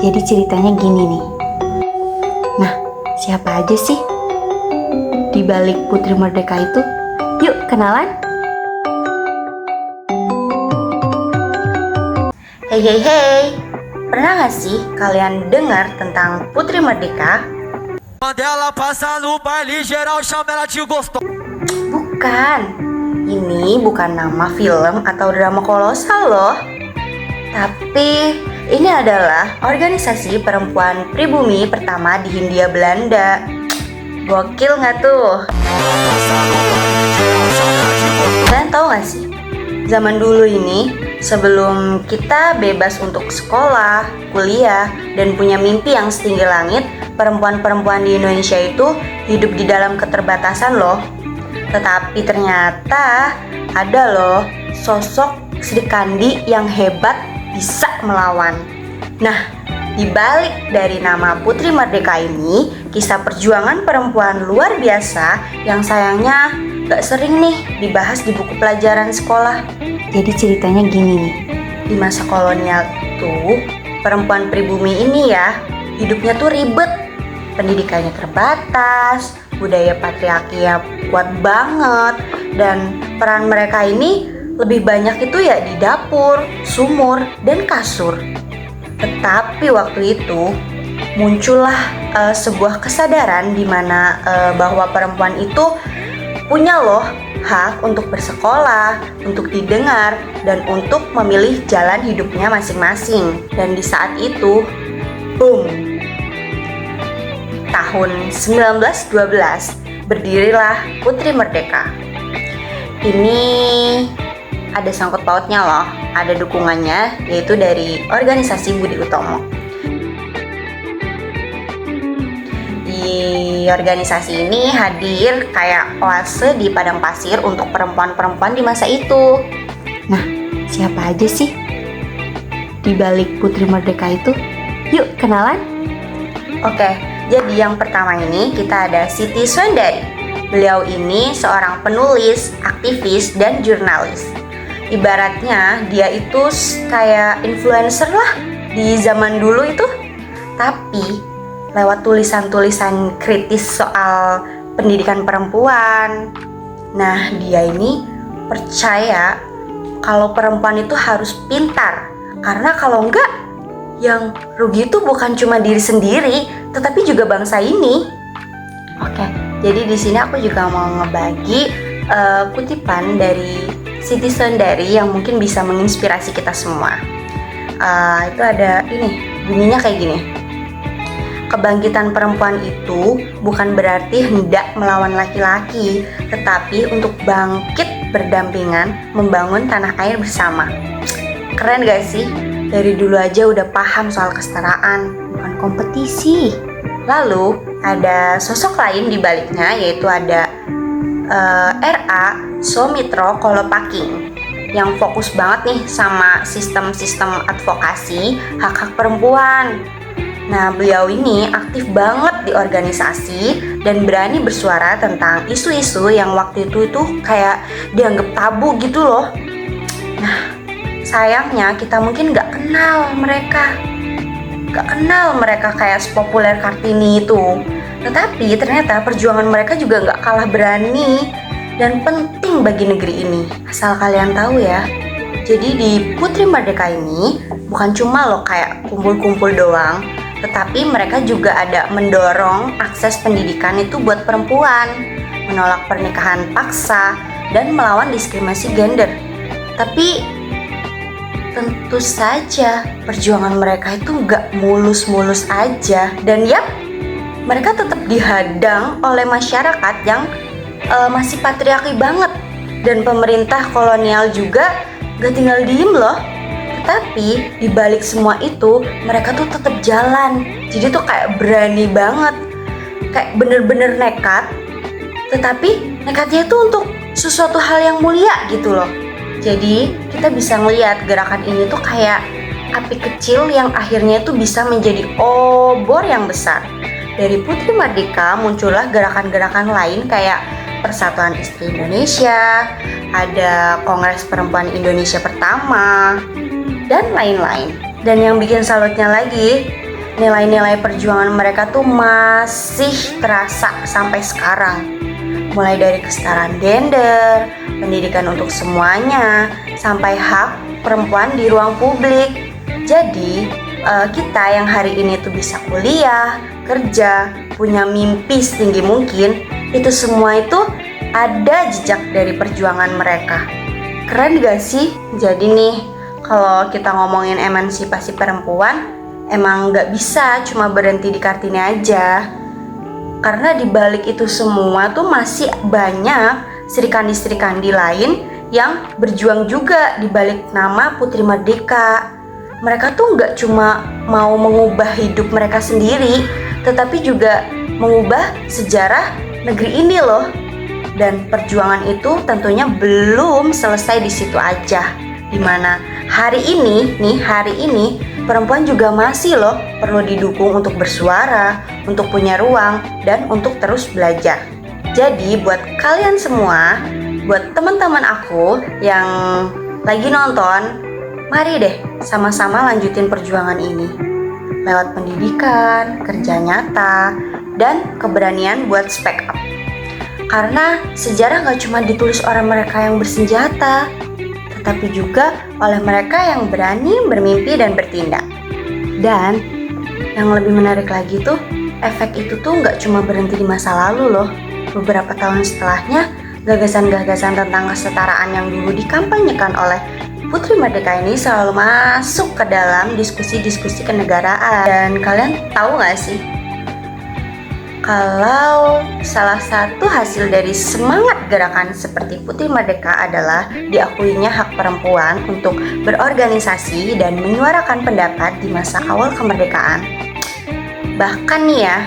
Jadi ceritanya gini nih. Nah, siapa aja sih di balik Putri Merdeka itu? Yuk kenalan. Hey, pernah gak sih kalian dengar tentang Putri Merdeka? Quando ela passa no baile geral chama ela de gostosa. Bukan, ini bukan nama film atau drama kolosal loh. Tapi ini adalah organisasi perempuan pribumi pertama di Hindia Belanda. Gokil gak tuh? Kalian tahu gak sih? Zaman dulu ini, sebelum kita bebas untuk sekolah, kuliah, dan punya mimpi yang setinggi langit, perempuan-perempuan di Indonesia itu hidup di dalam keterbatasan loh. Tetapi ternyata ada loh sosok Sri Kandi yang hebat bisa melawan. Nah, di balik dari nama Putri Merdeka ini, kisah perjuangan perempuan luar biasa yang sayangnya gak sering nih dibahas di buku pelajaran sekolah. Jadi ceritanya gini nih, di masa kolonial itu perempuan pribumi ini ya hidupnya tuh ribet, pendidikannya terbatas, budaya patriarki ya kuat banget, dan peran mereka ini lebih banyak itu ya di dapur, sumur, dan kasur. Tetapi waktu itu muncullah sebuah kesadaran di mana bahwa perempuan itu punya loh hak untuk bersekolah, untuk didengar, dan untuk memilih jalan hidupnya masing-masing. Dan di saat itu, boom, tahun 1912 berdirilah Putri Merdeka. Ini ada sangkut pautnya loh, ada dukungannya, yaitu dari organisasi Budi Utomo. Di organisasi ini hadir kayak oase di padang pasir untuk perempuan-perempuan di masa itu. Nah, siapa aja sih di balik Putri Merdeka itu? Yuk kenalan. Oke, jadi yang pertama ini kita ada Siti Sundari. Beliau ini seorang penulis, aktivis, dan jurnalis. Ibaratnya dia itu kayak influencer lah di zaman dulu itu, tapi lewat tulisan-tulisan kritis soal pendidikan perempuan. Nah, dia ini percaya kalau perempuan itu harus pintar, karena kalau enggak, yang rugi itu bukan cuma diri sendiri, tetapi juga bangsa ini. Oke, jadi di sini aku juga mau ngebagi kutipan dari Siti Sundari yang mungkin bisa menginspirasi kita semua. Itu ada ini, bunyinya kayak gini. Kebangkitan perempuan itu bukan berarti hendak melawan laki-laki, tetapi untuk bangkit berdampingan membangun tanah air bersama. Keren gak sih? Dari dulu aja udah paham soal kesetaraan, bukan kompetisi. Lalu ada sosok lain di baliknya, yaitu ada R.A. Soemitro Kolopaking yang fokus banget nih sama sistem-sistem advokasi hak-hak perempuan. Nah, beliau ini aktif banget di organisasi dan berani bersuara tentang isu-isu yang waktu itu kayak dianggap tabu gitu loh. Nah, sayangnya kita mungkin gak kenal mereka kayak sepopuler Kartini itu. Tetapi ternyata perjuangan mereka juga gak kalah berani dan penting bagi negeri ini. Asal kalian tahu ya, jadi di Putri Merdeka ini bukan cuma loh kayak kumpul-kumpul doang, tetapi mereka juga ada mendorong akses pendidikan itu buat perempuan, menolak pernikahan paksa, dan melawan diskriminasi gender. Tapi tentu saja perjuangan mereka itu gak mulus-mulus aja. Dan yap, mereka tetap dihadang oleh masyarakat yang masih patriarki banget. Dan pemerintah kolonial juga gak tinggal diem loh. Tapi di balik semua itu mereka tuh tetap jalan. Jadi tuh kayak berani banget, kayak bener-bener nekat. Tetapi nekatnya itu untuk sesuatu hal yang mulia gitu loh. Jadi kita bisa ngelihat gerakan ini tuh kayak api kecil yang akhirnya tuh bisa menjadi obor yang besar. Dari Putri Merdeka muncullah gerakan-gerakan lain kayak Persatuan Istri Indonesia, ada Kongres Perempuan Indonesia pertama, dan lain-lain. Dan yang bikin salutnya lagi, nilai-nilai perjuangan mereka tuh masih terasa sampai sekarang. Mulai dari kesetaraan gender, pendidikan untuk semuanya, sampai hak perempuan di ruang publik. Jadi, kita yang hari ini tuh bisa kuliah, kerja, punya mimpi setinggi mungkin, itu semua itu ada jejak dari perjuangan mereka. Keren gak sih? Jadi nih, kalau kita ngomongin emansipasi perempuan, emang gak bisa cuma berhenti di Kartini aja. Karena di balik itu semua tuh masih banyak serikandi-serikandi lain yang berjuang juga di balik nama Putri Merdeka. Mereka tuh gak cuma mau mengubah hidup mereka sendiri, tetapi juga mengubah sejarah negeri ini loh. Dan perjuangan itu tentunya belum selesai di situ aja. Dimana hari ini perempuan juga masih loh perlu didukung untuk bersuara, untuk punya ruang, dan untuk terus belajar. Jadi buat kalian semua, buat teman-teman aku yang lagi nonton, mari deh sama-sama lanjutin perjuangan ini lewat pendidikan, kerja nyata, dan keberanian buat speak up. Karena sejarah gak cuma ditulis orang mereka yang bersenjata, tapi juga oleh mereka yang berani bermimpi dan bertindak. Dan yang lebih menarik lagi tuh, efek itu tuh nggak cuma berhenti di masa lalu loh. Beberapa tahun setelahnya, gagasan-gagasan tentang kesetaraan yang dulu dikampanyekan oleh Putri Merdeka ini selalu masuk ke dalam diskusi-diskusi kenegaraan. Dan kalian tahu nggak sih, kalau salah satu hasil dari semangat gerakan seperti Putri Merdeka adalah diakuinya hak perempuan untuk berorganisasi dan menyuarakan pendapat di masa awal kemerdekaan. Bahkan nih ya,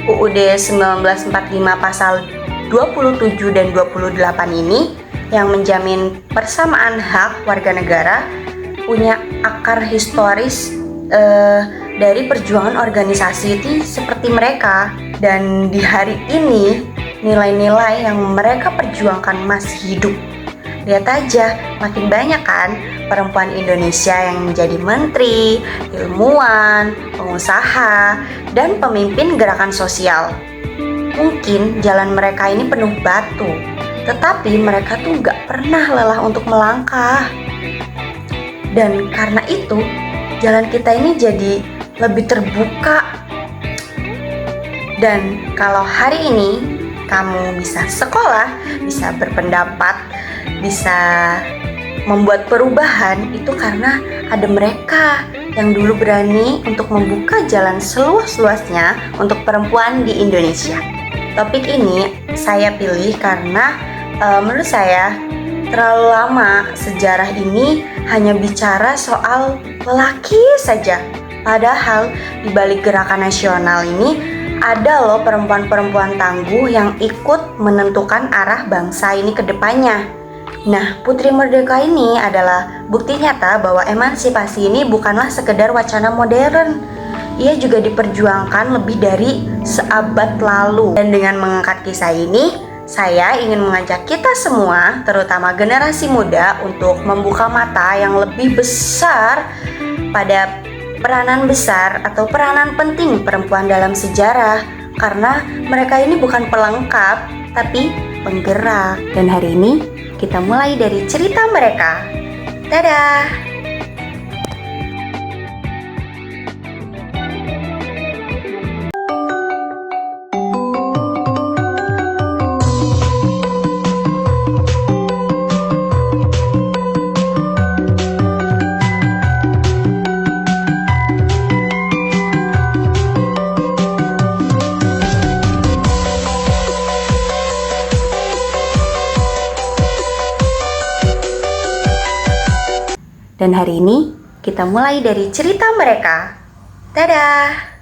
UUD 1945 pasal 27 dan 28 ini yang menjamin persamaan hak warga negara punya akar historis dari perjuangan organisasi itu seperti mereka. Dan di hari ini, nilai-nilai yang mereka perjuangkan masih hidup. Lihat aja, makin banyak kan perempuan Indonesia yang menjadi menteri, ilmuwan, pengusaha, dan pemimpin gerakan sosial. Mungkin jalan mereka ini penuh batu, tetapi mereka tuh gak pernah lelah untuk melangkah. Dan karena itu, jalan kita ini jadi lebih terbuka. Dan kalau hari ini kamu bisa sekolah, bisa berpendapat, bisa membuat perubahan, itu karena ada mereka yang dulu berani untuk membuka jalan seluas-luasnya untuk perempuan di Indonesia. Topik ini saya pilih karena menurut saya terlalu lama sejarah ini hanya bicara soal lelaki saja. Padahal di balik gerakan nasional ini ada loh perempuan-perempuan tangguh yang ikut menentukan arah bangsa ini ke depannya. Nah, Putri Merdeka ini adalah bukti nyata bahwa emansipasi ini bukanlah sekedar wacana modern. Ia juga diperjuangkan lebih dari seabad lalu. Dan dengan mengangkat kisah ini, saya ingin mengajak kita semua, terutama generasi muda, untuk membuka mata yang lebih besar pada peranan besar atau peranan penting perempuan dalam sejarah, karena mereka ini bukan pelengkap tapi penggerak. Dan hari ini kita mulai dari cerita mereka. Dadah. Dan hari ini kita mulai dari cerita mereka. Dadah!